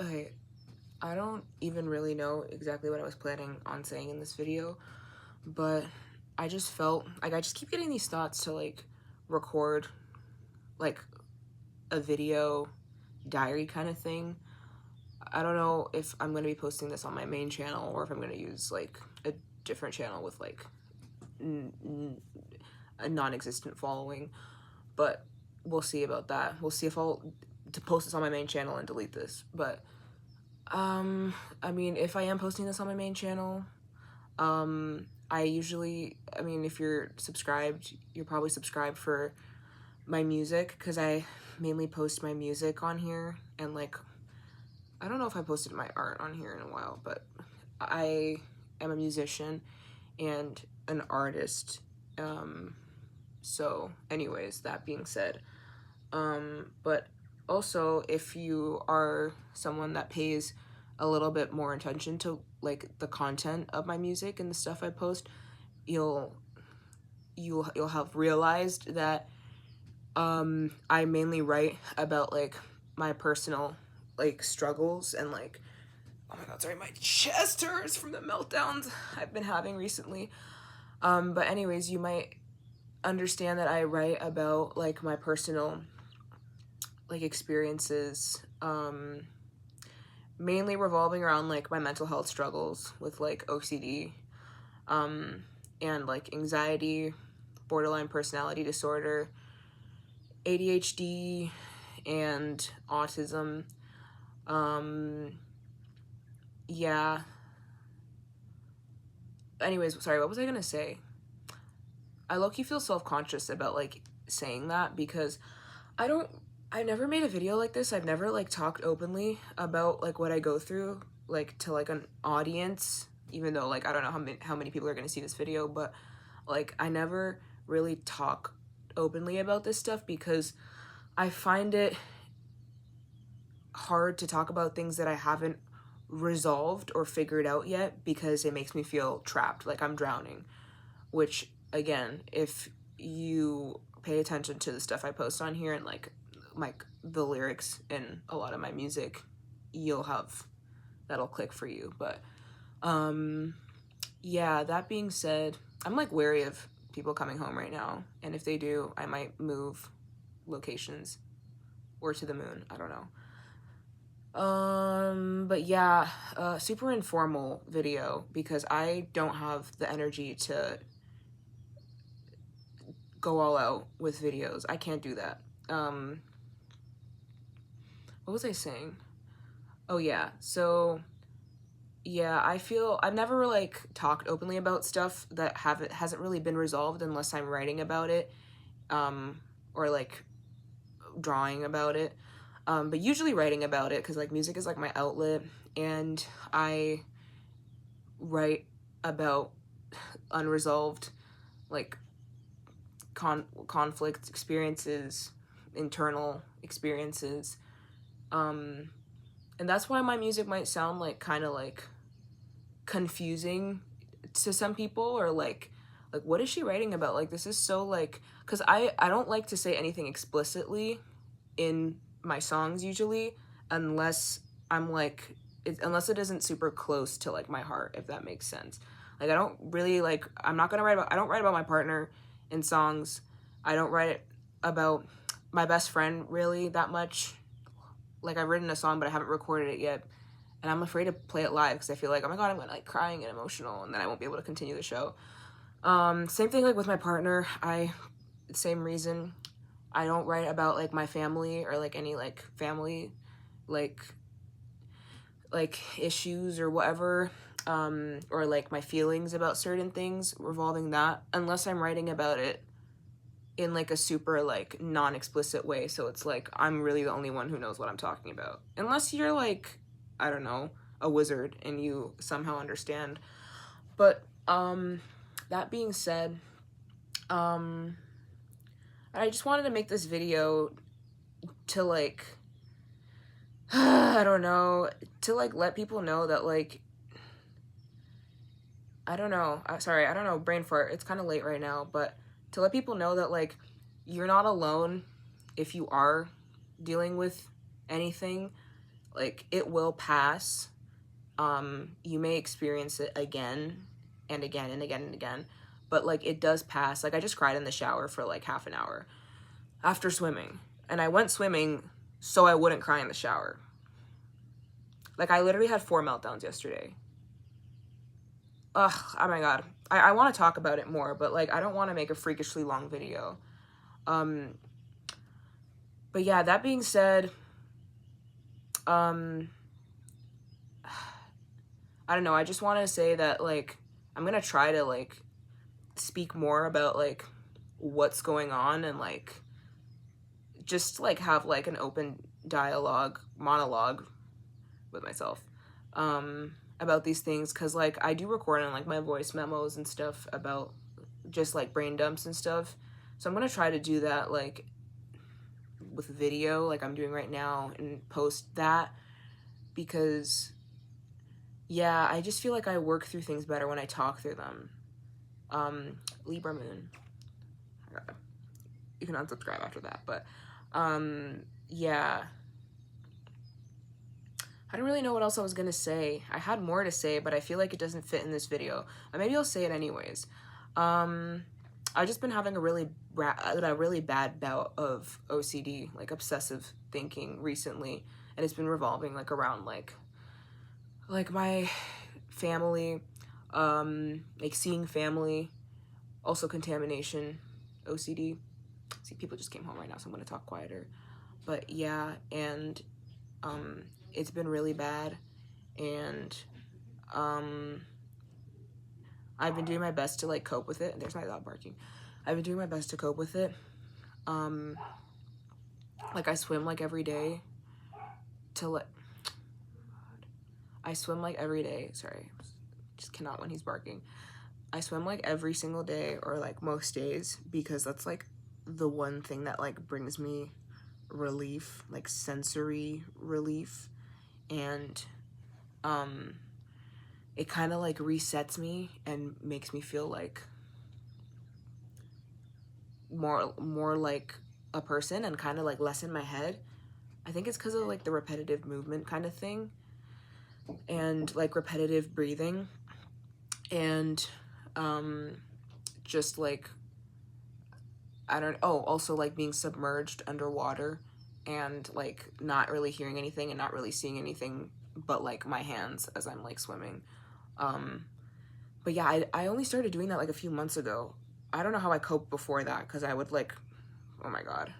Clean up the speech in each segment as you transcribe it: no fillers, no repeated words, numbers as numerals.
Okay, I don't even really know exactly what I was planning on saying in this video, but I just felt like I just keep getting these thoughts to like record like a video diary kind of thing. I don't know if I'm going to be posting this on my main channel or if I'm going to use like a different channel with like a non-existent following, but we'll see about that. We'll see if I'll to post this on my main channel and delete this. But I mean, if I am posting this on my main channel, I mean, if you're subscribed, you're probably subscribed for my music, because I mainly post my music on here, and like, I don't know if I posted my art on here in a while, but I am a musician and an artist. So anyways, that being said, but also if you are someone that pays a little bit more attention to like the content of my music and the stuff I post, you'll you'll have realized that I mainly write about like my personal like struggles and like, oh my god, sorry, my chest hurts from the meltdowns I've been having recently. But anyways, you might understand that I write about like my personal like experiences, mainly revolving around like my mental health struggles with like OCD, and like anxiety, borderline personality disorder, ADHD, and autism. Yeah. Anyways, sorry, what was I gonna say? I low-key feel self-conscious about like saying that because I don't I never made a video like this. I've never like talked openly about like what I go through like to like an audience, even though like I don't know how many people are going to see this video, but like I never really talk openly about this stuff because I find it hard to talk about things that I haven't resolved or figured out yet because it makes me feel trapped, like I'm drowning. Which again, if you pay attention to the stuff I post on here and like the lyrics in a lot of my music, you'll have that'll click for you. But yeah, that being said, I'm like wary of people coming home right now, and if they do, I might move locations or to the moon. I don't know. But yeah, super informal video because I don't have the energy to go all out with videos. I can't do that. What was I saying? Oh yeah. So yeah, I feel I've never like talked openly about stuff that hasn't really been resolved unless I'm writing about it, or like drawing about it. But usually writing about it because like music is like my outlet, and I write about unresolved like conflict experiences, internal experiences. And that's why my music might sound like kind of like confusing to some people, or like what is she writing about? Like this is so like, cuz I don't like to say anything explicitly in my songs usually unless I'm like unless it isn't super close to like my heart, if that makes sense. Like I don't really like I'm not going to write about I don't write about my partner in songs. I don't write about my best friend really that much. Like I've written a song but I haven't recorded it yet, and I'm afraid to play it live because I feel like, oh my god, I'm gonna like crying and emotional, and then I won't be able to continue the show. Same thing like with my partner. Same reason. I don't write about like my family or like any like family like issues or whatever, or like my feelings about certain things revolving that, unless I'm writing about it in like a super like non-explicit way, so it's like I'm really the only one who knows what I'm talking about, unless you're like, I don't know, a wizard and you somehow understand. But that being said, I just wanted to make this video to like I don't know, to like let people know that like I don't know, sorry, I don't know, brain fart, it's kind of late right now, but to let people know that like you're not alone if you are dealing with anything. Like, it will pass. You may experience it again and again and again and again, but like, it does pass. Like, I just cried in the shower for like half an hour after swimming, and I went swimming so I wouldn't cry in the shower. Like, I literally had 4 meltdowns yesterday. Ugh, oh my god. I want to talk about it more, but like, I don't want to make a freakishly long video. But yeah, that being said, I don't know, I just want to say that, like, I'm gonna try to, like, speak more about, like, what's going on, and, like, just, like, have, like, an open monologue with myself, about these things, because, like, I do record on, like, my voice memos and stuff about just, like, brain dumps and stuff, so I'm gonna try to do that, like, with video, like I'm doing right now, and post that, because yeah, I just feel like I work through things better when I talk through them. Libra moon. You can unsubscribe after that, but yeah. I don't really know what else I was gonna say. I had more to say, but I feel like it doesn't fit in this video. Maybe I'll say it anyways. I've just been having a really bad bout of OCD, like obsessive thinking recently, and it's been revolving like around like my family, like seeing family, also contamination, OCD. See, people just came home right now, so I'm gonna talk quieter. But yeah, and it's been really bad, and I've been doing my best to like cope with it. There's my dog barking. I've been doing my best to cope with it. Like, I swim like every day I swim like every day. Sorry, just cannot when he's barking. I swim like every single day, or like most days, because that's like the one thing that like brings me relief, like sensory relief, and it kind of like resets me and makes me feel like more like a person, and kind of like less in my head. I think it's because of like the repetitive movement kind of thing, and like repetitive breathing, and just like also like being submerged underwater, and like not really hearing anything and not really seeing anything but like my hands as I'm like swimming. But yeah, I only started doing that like a few months ago. I don't know how I coped before that, because I would like, oh my god,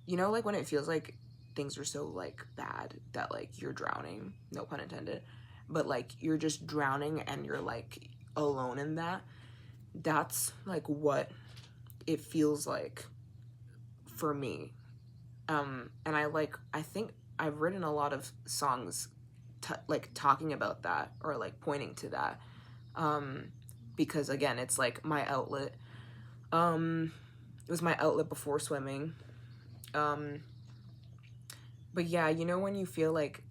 you know, like when it feels like things are so like bad that like you're drowning, no pun intended, but like you're just drowning and you're like alone in that. That's like what it feels like for me. And I think I've written a lot of songs like talking about that, or like pointing to that, because again, it's like my outlet. It was my outlet before swimming. But yeah, you know, when you feel like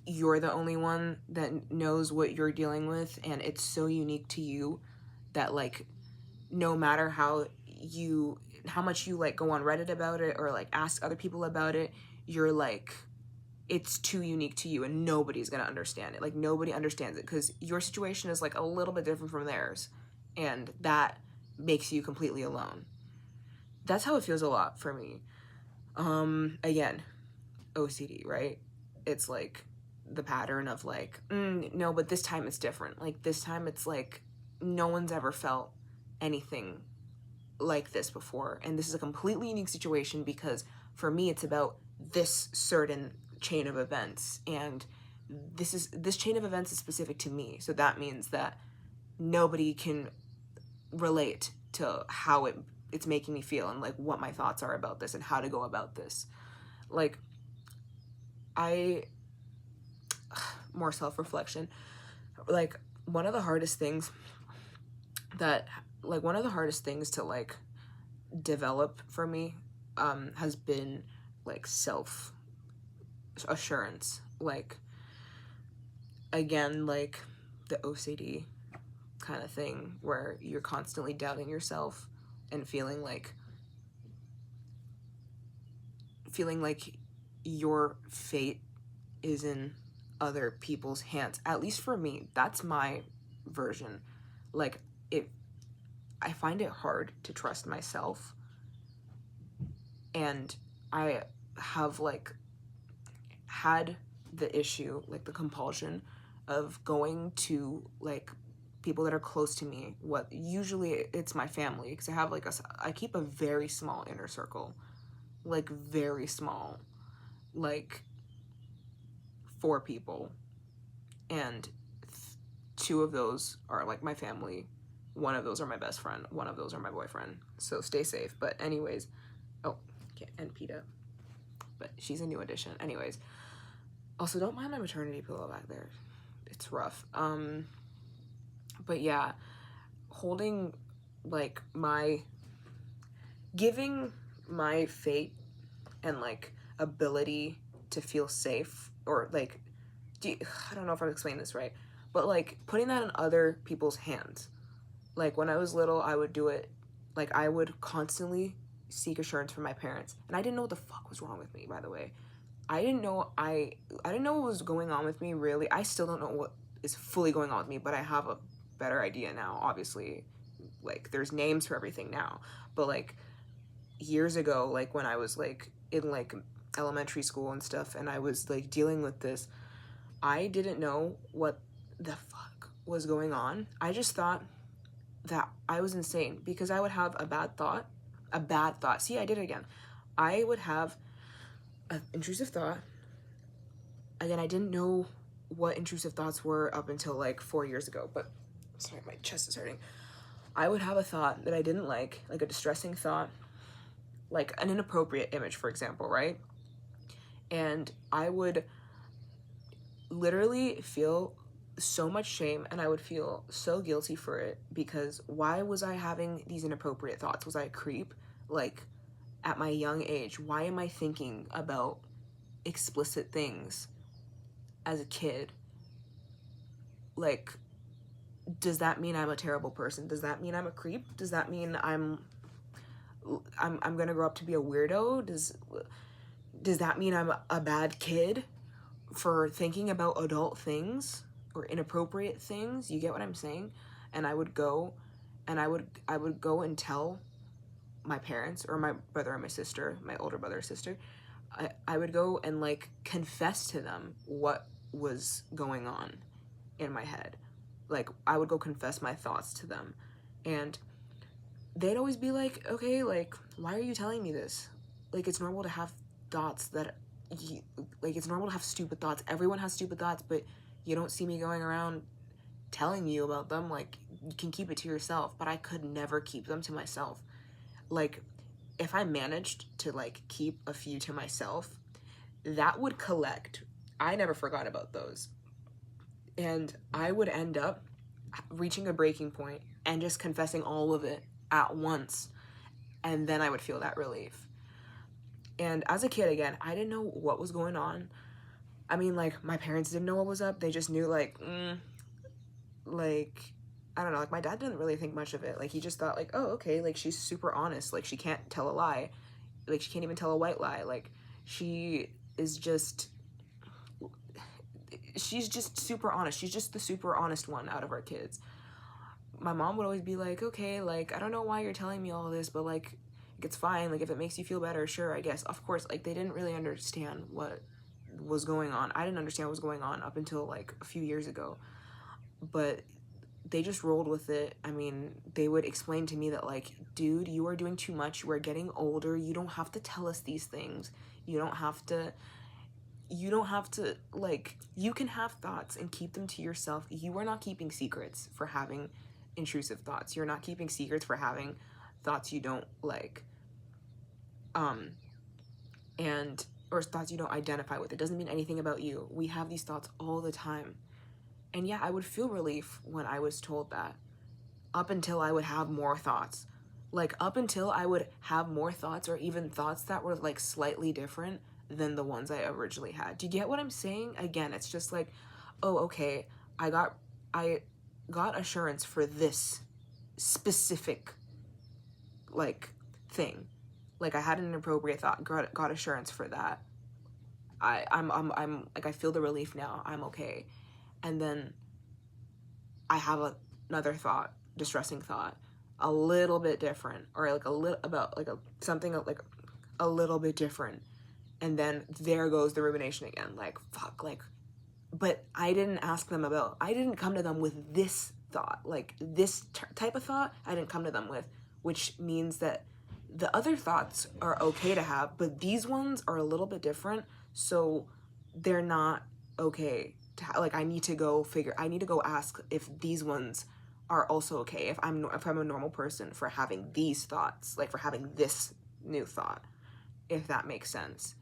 you're the only one that knows what you're dealing with, and it's so unique to you that like no matter how much you like go on Reddit about it, or like ask other people about it, you're like, it's too unique to you and nobody's gonna understand it. Like, nobody understands it because your situation is like a little bit different from theirs, and that makes you completely alone. That's how it feels a lot for me. Again, OCD, right? It's like the pattern of like, no, but this time it's different. Like, this time it's like no one's ever felt anything like this before, and this is a completely unique situation, because for me it's about this certain chain of events, and this chain of events is specific to me, so that means that nobody can relate to how it's making me feel, and like what my thoughts are about this and how to go about this. Like, more self-reflection, like one of the hardest things to like develop for me has been like self assurance. Like, again, like the OCD kind of thing, where you're constantly doubting yourself and feeling like your fate is in other people's hands. At least for me, that's my version. Like, I find it hard to trust myself, and I have like had the issue, like the compulsion of going to like people that are close to me. What usually it's my family, because I keep a very small inner circle, like very small, like 4 people, and two of those are like my family, one of those are my best friend, one of those are my boyfriend. So stay safe. But anyways, oh, okay, and PETA, but she's a new addition. Anyways, also don't mind my maternity pillow back there, it's rough. But yeah, holding like giving my fate and like ability to feel safe, or like, I don't know if I'm explaining this right, but like putting that in other people's hands. Like when I was little, I would do it, like I would constantly seek assurance from my parents, and I didn't know what the fuck was wrong with me, by the way. I didn't know what was going on with me, really. I still don't know what is fully going on with me, but I have a better idea now, obviously. Like there's names for everything now. But like years ago, like when I was like in like elementary school and stuff, and I was like dealing with this, I didn't know what the fuck was going on. I just thought that I was insane, because I would have a bad thought. See, I did it again. I would have an intrusive thought. Again, I didn't know what intrusive thoughts were up until like 4 years ago, but sorry, my chest is hurting. I would have a thought that I didn't like a distressing thought, like an inappropriate image, for example, right? And I would literally feel so much shame, and I would feel so guilty for it, because why was I having these inappropriate thoughts? Was I a creep? Like, at my young age, why am I thinking about explicit things as a kid? Like, does that mean I'm a terrible person? Does that mean I'm a creep? Does that mean I'm gonna grow up to be a weirdo? Does that mean I'm a bad kid for thinking about adult things or inappropriate things? You get what I'm saying? And I would go and tell my parents, or my brother or my sister, my older brother or sister. I would go and like confess to them what was going on in my head. Like I would go confess my thoughts to them, and they'd always be like, okay, like, why are you telling me this? Like, it's normal to have thoughts that like, it's normal to have stupid thoughts. Everyone has stupid thoughts, but you don't see me going around telling you about them. Like, you can keep it to yourself. But I could never keep them to myself. Like, if I managed to like keep a few to myself, that would collect. I never forgot about those, and I would end up reaching a breaking point and just confessing all of it at once, and then I would feel that relief. And as a kid, again, I didn't know what was going on. I mean, like, my parents didn't know what was up. They just knew, like, like, I don't know, like, my dad didn't really think much of it. Like, he just thought, like, oh, okay, like, she's super honest. Like, she can't tell a lie. Like, she can't even tell a white lie. Like, she's just super honest. She's just the super honest one out of our kids. My mom would always be like, okay, like, I don't know why you're telling me all this, but, like, it's fine. Like, if it makes you feel better, sure, I guess. Of course, like, they didn't really understand what was going on. I didn't understand what was going on up until, like, a few years ago. But they just rolled with it. I mean, they would explain to me that, like, dude, you are doing too much. You are getting older. You don't have to tell us these things. You don't have to, like, you can have thoughts and keep them to yourself. You are not keeping secrets for having intrusive thoughts. You're not keeping secrets for having thoughts you don't like, or thoughts you don't identify with. It doesn't mean anything about you. We have these thoughts all the time. And yeah, I would feel relief when I was told that, up until I would have more thoughts. Like, up until I would have more thoughts, or even thoughts that were, like, slightly different than the ones I originally had. Do you get what I'm saying? Again, it's just like, oh, okay, I got assurance for this specific, like, thing. Like, I had an inappropriate thought, got assurance for that. I'm like, I feel the relief now, I'm okay. And then I have another thought, distressing thought, a little bit different, or like a little about like something like a little bit different, and then there goes the rumination again, like fuck, like, but I didn't come to them with this thought, like this type of thought. I didn't come to them with, which means that the other thoughts are okay to have, but these ones are a little bit different, so they're not okay to like, I need to go ask if these ones are also okay, if I'm a normal person for having these thoughts, like for having this new thought, if that makes sense.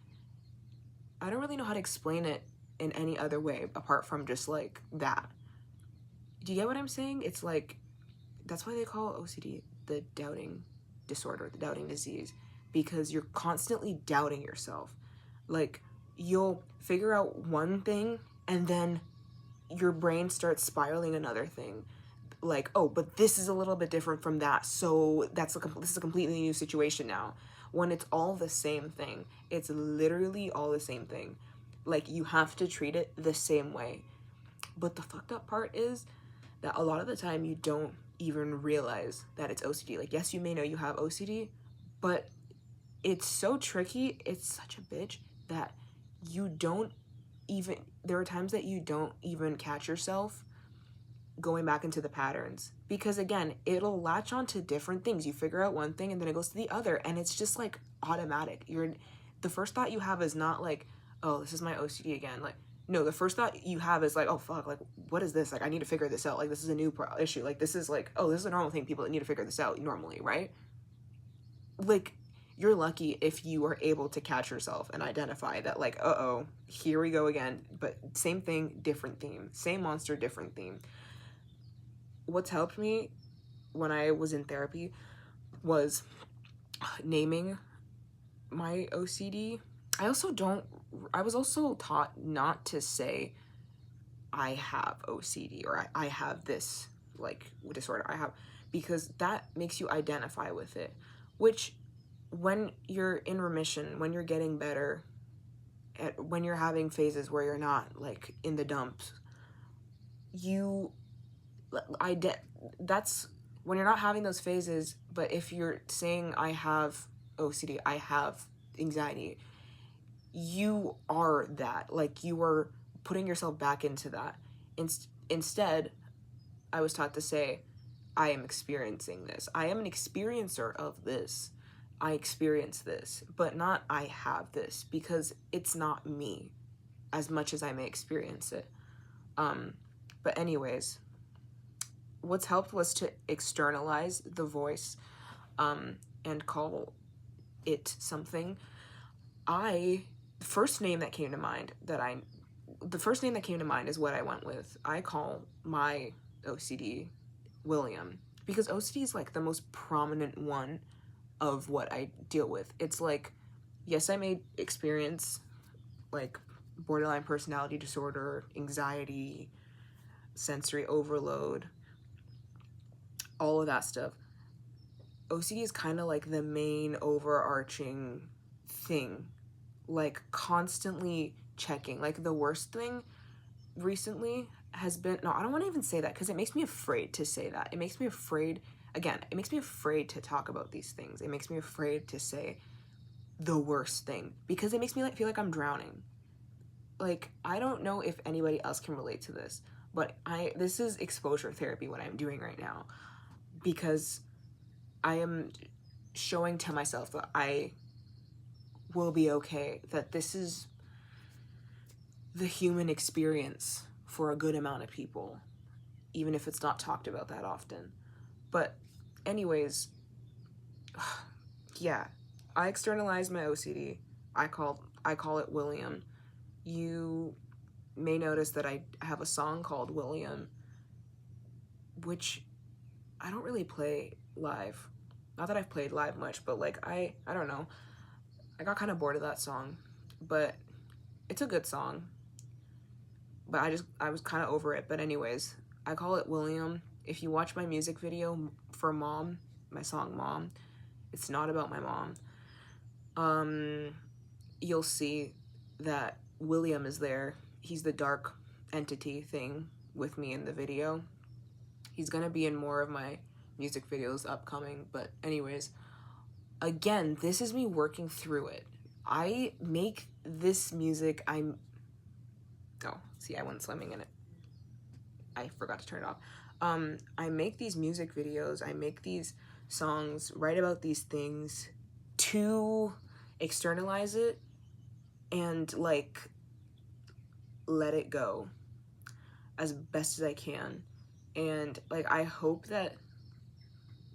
I don't really know how to explain it in any other way apart from just like that. Do you get what I'm saying? It's like, that's why they call OCD the doubting disorder, the doubting disease, because you're constantly doubting yourself. Like, you'll figure out one thing and then your brain starts spiraling another thing, like, oh, but this is a little bit different from that, so this is a completely new situation now, when it's all the same thing. It's literally all the same thing. Like, you have to treat it the same way. But the fucked up part is that a lot of the time you don't even realize that it's OCD. Like, yes, you may know you have OCD, but it's so tricky, it's such a bitch, that you don't even, there are times that you don't even catch yourself going back into the patterns, because again, it'll latch on to different things. You figure out one thing and then it goes to the other, and it's just like automatic. The first thought you have is not like, oh, this is my OCD again. Like, no, the first thought you have is like, oh fuck, like, what is this? Like, I need to figure this out. Like, this is a new issue. Like, this is like, oh, this is a normal thing. People that need to figure this out normally, right? Like, you're lucky if you are able to catch yourself and identify that, like, uh-oh, here we go again. But same thing, different theme. Same monster, different theme. What's helped me when I was in therapy was naming my OCD. I was also taught not to say I have OCD, or I have this, like, disorder I have, because that makes you identify with it, which, when you're in remission, when you're getting better, when you're having phases where you're not like in the dumps, that's when you're not having those phases. But if you're saying I have OCD, I have anxiety, you are that, like, you are putting yourself back into that. Instead, I was taught to say, I am experiencing this. I am an experiencer of this. I experience this, but not I have this, because it's not me as much as I may experience it. But anyways, what's helped was to externalize the voice, and call it something. The first name that came to mind is what I went with. I call my OCD William, because OCD is like the most prominent one of what I deal with. It's like, yes, I may experience like borderline personality disorder, anxiety, sensory overload, all of that stuff. OCD is kind of like the main overarching thing, like constantly checking. Like, the worst thing recently has been, no, I don't want to even say that, because it makes me afraid to say that. It makes me afraid, again, it makes me afraid to talk about these things. It makes me afraid to say the worst thing, because it makes me feel like I'm drowning. Like, I don't know if anybody else can relate to this, but this is exposure therapy, what I'm doing right now, because I am showing to myself that I will be okay, that this is the human experience for a good amount of people, even if it's not talked about that often. But anyways, yeah, I externalized my OCD. I call it William. You may notice that I have a song called William, which I don't really play live. Not that I've played live much, but like, I don't know. I got kind of bored of that song, but it's a good song. But I was kind of over it. But anyways, I call it William. If you watch my music video for Mom, my song Mom, it's not about my mom. You'll see that William is there. He's the dark entity thing with me in the video. He's gonna be in more of my music videos upcoming, but anyways, again, this is me working through it. I make this music, oh, see, I went swimming in it. I forgot to turn it off. I make these music videos, I make these songs, write about these things to externalize it and like let it go as best as I can. And like I hope that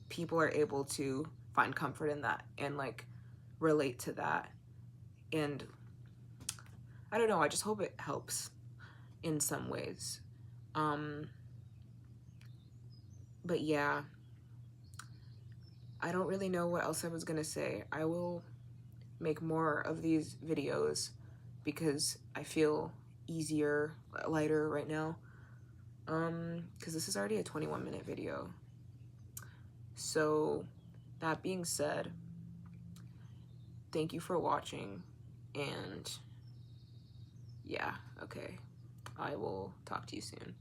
people are able to find comfort in that and like relate to that. And I don't know, I just hope it helps in some ways. But yeah, I don't really know what else I was gonna say. I will make more of these videos because I feel easier, lighter right now. Because this is already a 21-minute video. So that being said, thank you for watching, and yeah, okay, I will talk to you soon.